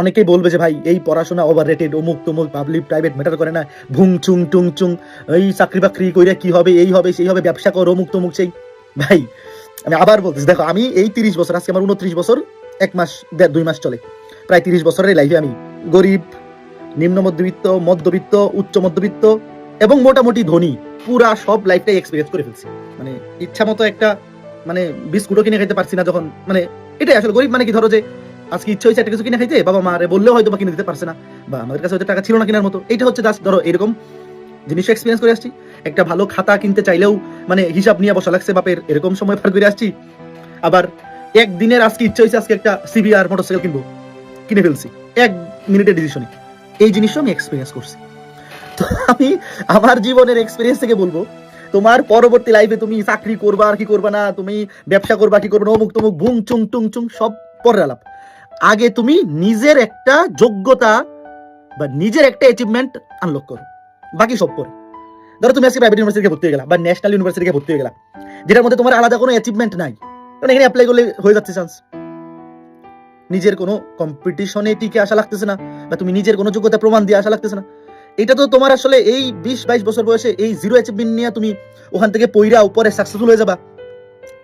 অনেকেই বলবে যে ভাই এই পড়াশোনা ওভার রেটেড, অমুক তমুক, পাবলিক প্রাইভেট ম্যাটার করে না, ভুং চুং টুং চুং, এই চাকরি বাকরি কইরা কি হবে, এই হবে সেই হবে, ব্যবসা কর, অমুক তমুক সেই। ভাই আমি আবার বলতেছি, দেখো আমি এই 30 বছর, আজকে আমার 29 বছর 1 মাস 2 মাস চলে, প্রায় 30 বছরের লাইফে আমি গরিব, নিম্ন মধ্যবিত্ত, মধ্যবিত্ত, উচ্চ মধ্যবিত্ত এবং মোটামুটি ধনী পুরা সব লাইফটাই এক্সপিরিয়েন্স করে ফেলছি। মানে ইচ্ছা মতো একটা মানে বিস্কুটও কিনে খাইতে পারছি না যখন, মানে এটাই আসলে গরিব। মানে কি, ধরো যে আজকে ইচ্ছা হয়েছে একটা কিছু কিনে খাইতে, বাবা মারে বললেও হয়তো বা কিনে দিতে পারছে না, বা আমাদের কাছে হয়তো টাকা ছিল না কেনার মতো। এটা হচ্ছে জাস্ট ধরো এরকম জিনিস এক্সপিরিয়েন্স করে আসছি। একটা ভালো খাতা কিনতে চাইলেও মানে হিসাব নিয়ে বসা লাগছে বাপের, এরকম সময় পার করে আসছি। আবার একদিনের আজকে ইচ্ছা হয়েছে আজকে একটা সিবিআর মোটরসাইকেল কিনবো, কিনে ফেলছি 1 মিনিটের ডিসিশনে। এই জিনিসটা আমি এক্সপিরিয়েন্স করছি। তো আমি আমার জীবনের এক্সপিরিয়েন্স থেকে বলবো, তোমার পরবর্তী লাইফে তুমি চাকরি করবা আর কি করবা না, তুমি ব্যবসা করবা কি করবা না, অমুক তমুক ভুং চুং টুং চুং সব পরের আলাপ। আগে তুমি নিজের একটা যোগ্যতা বা নিজের একটা অ্যাচিভমেন্ট আনলক করো, বাকি সব পরে। ধরো তুমি আজকে প্রাইভেট ইউনিভার্সিটিতে ভর্তি হয়ে গেলা বা ন্যাশনাল ইউনিভার্সিটিতে ভর্তি হয়ে গেলা, যেটার মধ্যে তোমার আলাদা কোনো অ্যাচিভমেন্ট নাই, কারণ এখানে অ্যাপ্লাই করলে হয়ে যাচ্ছে চান্স, নিজের কোনো কম্পিটিশনে টিকে আসা লাগতেছে না, বা তুমি নিজের কোনো যোগ্যতা প্রমাণ দিয়ে আসা লাগতেছে না। এটা তো তোমার আসলে এই 20-22 বছর বয়সে এই জিরো অ্যাচিভমেন্ট নিয়ে তুমি ওখান থেকে পইরা উপরে সাকসেসফুল হয়ে যাবা।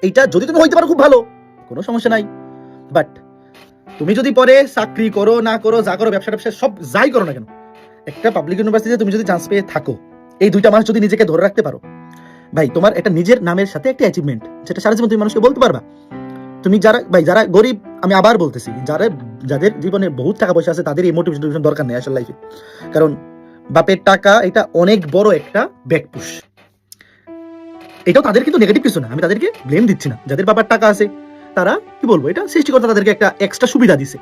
এইটা যদি তুমি হইতে পারো খুব ভালো, কোনো সমস্যা নাই। বাট তুমি যদি পরে চাকরি করো না করো, যা করো, ব্যবসা ট্যাবসা সব যাই করো না কেন, একটা পাবলিক ইউনিভার্সিটিতে তুমি যদি চান্স পেয়ে থাকো, এই 2টা মাস যদি নিজেকে ধরে রাখতে পারো, ভাই তোমার একটা নিজের নামের সাথে একটা অ্যাচিভমেন্ট, যেটা সারা জীবন তুমি মানুষকে বলতে পারবা। তুমি যারা ভাই যারা গরিব, আমি আবার বলতেছি, যাদের জীবনে বহুত টাকা পয়সা আছে তাদের এই মোটিভেশন দরকার নেই আসলে লাইফে। কারণ বাপের টাকা এটা অনেক বড় একটা ব্যাকপুশ। এটাও তাদের কিন্তু নেগেটিভ কিছু না, আমি তাদেরকে ব্লেম দিচ্ছি না। যাদের বাবার টাকা আছে তারা কি বলবো, এটা সৃষ্টিকর্তা তাদেরকে একটা এক্সট্রা সুবিধা দিছে,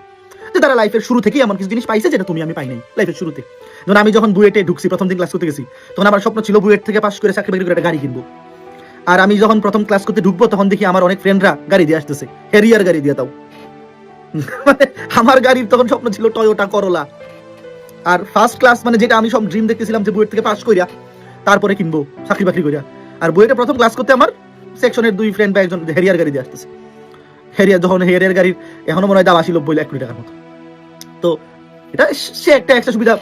যে তারা লাইফের শুরু থেকেই এমন কিছু জিনিস পাইছে যেটা আমি পাই নাই লাইফের শুরুতে। ধরুন আমি যখন বুয়েটে ঢুকছি, প্রথম দিন ক্লাস করতে গেছি, তখন আমার স্বপ্ন ছিল বুয়েট থেকে পাস করে চাকরি বাকরি করে একটা গাড়ি কিনবো। আর আমি যখন প্রথম ক্লাস করতে ঢুকবো, তখন দেখি আমার অনেক ফ্রেন্ডরা গাড়ি দিয়ে আসতেছে, হ্যারিয়ার গাড়ি দিয়ে। তাও মানে আমার গাড়ির তখন স্বপ্ন ছিল টয়োটা করোলা। আর ফার্স্ট ক্লাস মানে যেটা আমি সব ড্রিম দেখতেছিলাম যে বুয়েট থেকে পাস করিয়া তারপরে কিনবো চাকরি বাকরি করিয়া। আর বুয়েটে প্রথম ক্লাস করতে আমার সেকশনের 2 ফ্রেন্ড বা একজন হ্যারিয়ার গাড়ি দিয়ে আসতেছে। হ্যারিয়ার গাড়ির এখনো মনে হয় দাম 80-90 লাখ টাকার মতো। তো এটা সে একটা এক্সট্রা সুবিধা,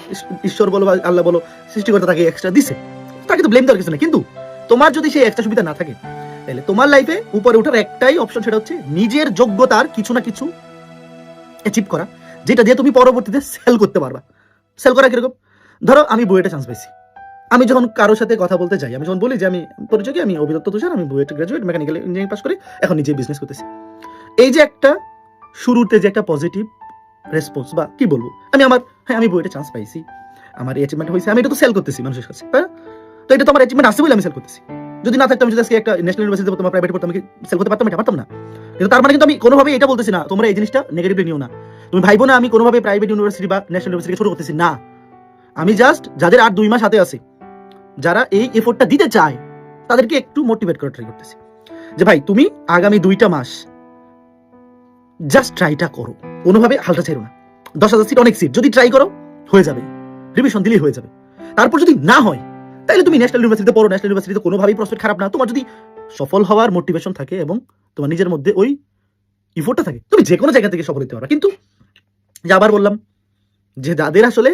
ঈশ্বর বলো বা আল্লাহ বলো, সৃষ্টিকর্তা তাকে এক্সট্রা দিছে, তাকে তো ব্লেম দেওয়ার কিছু না। কিন্তু তোমার যদি সেই এক্সট্রা সুবিধা না থাকে, তাহলে তোমার লাইফে উপরে ওঠার একটাই অপশন, সেটা হচ্ছে নিজের যোগ্যতার কিছু না কিছু অ্যাচিভ করা, যেটা দিয়ে তুমি পরবর্তীতে সেল করতে পারবা। সেল করা কিরকম, ধরো আমি বুয়েটে চান্স পাইছি, আমি যখন কারোর সাথে কথা বলতে যাই, আমি যখন বলি যে আমি পরিচয় কি, আমি অভিদত্ত তুষার, আমি BUET graduate, mechanical engineering pass করে এখন নিজে বিজনেস করতেছি। এই যে একটা শুরুতে যে একটা পজিটিভ রেসপন্স, বা কি বলবো, আমি বুয়েটে চান্স পাইছি, আমার এই অ্যাচিভমেন্ট হয়েছে, আমি এটা তো সেল করতেছি মানুষের কাছে, তাই না? তো এটা তো আমার অ্যাচিভমেন্ট আছে বলে আমি সেল করতেছি। যদি না থাকতো, আমি যদি আজকে একটা ন্যাশনাল ইউনিভার্সিটিতে তোমার প্রাইভেটে পড়তাম, আমি সেল করতে পারতাম? এটা পারতাম না। কিন্তু তার মানে কিন্তু আমি কোনোভাবে এটা বলতেছি না তোমরা এই জিনিসটা নেগেটিভলি নিও না। তুমি ভাইবো না আমি কোনোভাবে প্রাইভেট ইউনিভার্সিটি বা ন্যাশনাল ইউনিভার্সিটিকে ছোট করতেছি না। আমি জাস্ট যাদের আর 2 মাস হাতে আছে, যারা এই এফোর্টটা দিতে চায়, তাদেরকে একটু মোটিভেট করে ট্রাই করতেছি যে ভাই তুমি আগামী 2টা মাস জাস্ট ট্রাইটা করো, কোনোভাবে হালটা ছেড়ো না। 10,000 সিট অনেক সিট, যদি ট্রাই করো হয়ে যাবে, রিভিশন দিলেই হয়ে যাবে। তারপর যদি না হয়, তাহলে তুমি ন্যাশনাল ইউনিভার্সিটিতে পড়ো। ন্যাশনাল ইউনিভার্সিটিতে কোনোভাবেই প্রসপেক্ট খারাপ না, তোমার যদি সফল হওয়ার মোটিভেশন থাকে এবং তোমার নিজের মধ্যে ওই ইফোর্টটা থাকে, তুমি যে কোনো জায়গা থেকে সফল হতে পারবে। কিন্তু যে আবার বললাম, যে যাদের আসলে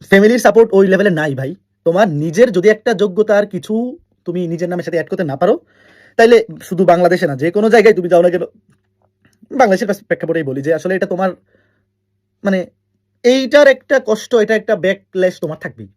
ফ্যামিলির সাপোর্ট ওই লেভেলে নাই, ভাই তোমার নিজের যদি একটা যোগ্যতার কিছু তুমি নিজের নামের সাথে অ্যাড করতে না পারো, তাইলে শুধু বাংলাদেশে না, যে কোনো জায়গায় তুমি যাও না কেন, বাংলাদেশের প্রেক্ষাপটেই বলি, যে আসলে এটা তোমার মানে এইটার একটা কষ্ট, এটা একটা ব্যাকল্যাশ তোমার থাকবেই।